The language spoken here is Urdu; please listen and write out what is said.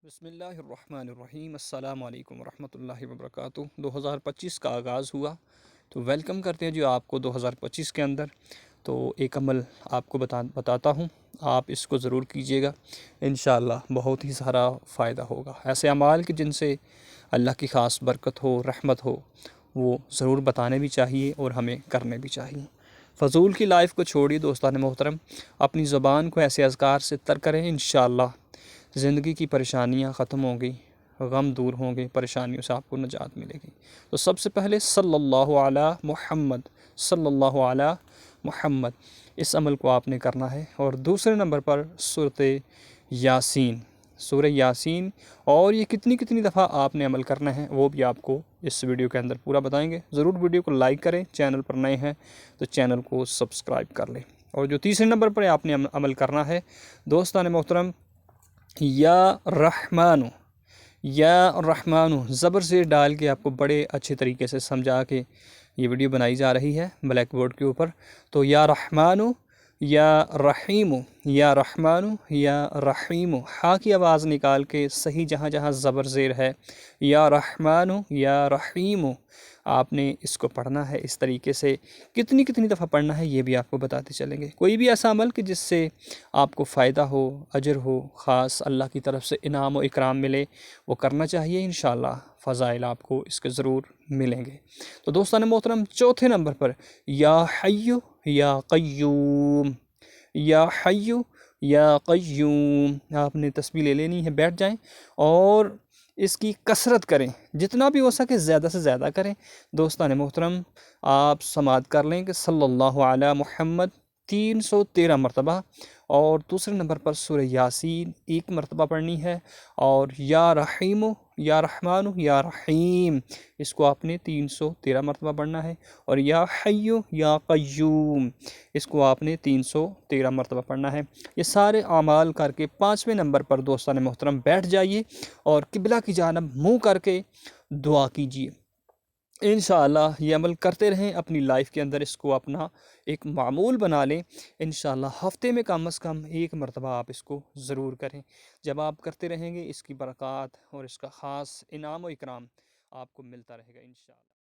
بسم اللہ الرحمن الرحیم السلام علیکم ورحمۃ اللہ وبرکاتہ 2025 کا آغاز ہوا تو ویلکم کرتے ہیں جو آپ کو 2025 کے اندر تو ایک عمل آپ کو بتاتا ہوں، آپ اس کو ضرور کیجیے گا، انشاءاللہ بہت ہی سارا فائدہ ہوگا۔ ایسے اعمال کہ جن سے اللہ کی خاص برکت ہو، رحمت ہو، وہ ضرور بتانے بھی چاہیے اور ہمیں کرنے بھی چاہیے۔ فضول کی لائف کو چھوڑیے دوستان محترم، اپنی زبان کو ایسے اذکار سے تر کریں، انشاءاللہ زندگی کی پریشانیاں ختم ہوں گی، غم دور ہوں گے، پریشانیوں سے آپ کو نجات ملے گی۔ تو سب سے پہلے صلی اللہ علی محمد، صلی اللہ علی محمد، اس عمل کو آپ نے کرنا ہے۔ اور دوسرے نمبر پر سورۃ یاسین، سورہ یاسین، اور یہ کتنی دفعہ آپ نے عمل کرنا ہے وہ بھی آپ کو اس ویڈیو کے اندر پورا بتائیں گے۔ ضرور ویڈیو کو لائک کریں، چینل پر نئے ہیں تو چینل کو سبسکرائب کر لیں۔ اور جو تیسرے نمبر پر آپ نے عمل کرنا ہے دوستان محترم، یا رحمانو، یا رحمانو زبر سے ڈال کے آپ کو بڑے اچھے طریقے سے سمجھا کے یہ ویڈیو بنائی جا رہی ہے بلیک بورڈ کے اوپر۔ تو یا رحمانو یا رحیمو، یا رحمانو یا رحیمو، ہا کی آواز نکال کے صحیح جہاں جہاں زبر زیر ہے، یا رحمانو یا رحیمو، آپ نے اس کو پڑھنا ہے اس طریقے سے۔ کتنی دفعہ پڑھنا ہے یہ بھی آپ کو بتاتے چلیں گے۔ کوئی بھی ایسا عمل کہ جس سے آپ کو فائدہ ہو، اجر ہو، خاص اللہ کی طرف سے انعام و اکرام ملے، وہ کرنا چاہیے، انشاءاللہ فضائل آپ کو اس کے ضرور ملیں گے۔ تو دوستان محترم چوتھے نمبر پر یا حیو یا قیوم، یا حیو یا قیوم، آپ نے تسبیح لے لینی ہے، بیٹھ جائیں اور اس کی کثرت کریں، جتنا بھی ہو سکے زیادہ سے زیادہ کریں۔ دوستان محترم آپ سماعت کر لیں کہ صلی اللہ علی محمد 313 مرتبہ، اور دوسرے نمبر پر سورہ یاسین 1 مرتبہ پڑھنی ہے، اور یا رحیمو یا رحمانو یا رحیم، اس کو آپ نے 313 مرتبہ پڑھنا ہے، اور یا حیو یا قیوم، اس کو آپ نے 313 مرتبہ پڑھنا ہے۔ یہ سارے اعمال کر کے 5ویں نمبر پر دوستان محترم بیٹھ جائیے اور قبلہ کی جانب منہ کر کے دعا کیجیے۔ انشاءاللہ یہ عمل کرتے رہیں، اپنی لائف کے اندر اس کو اپنا ایک معمول بنا لیں۔ انشاءاللہ ہفتے میں کم از کم 1 مرتبہ آپ اس کو ضرور کریں۔ جب آپ کرتے رہیں گے اس کی برکات اور اس کا خاص انعام و اکرام آپ کو ملتا رہے گا انشاءاللہ۔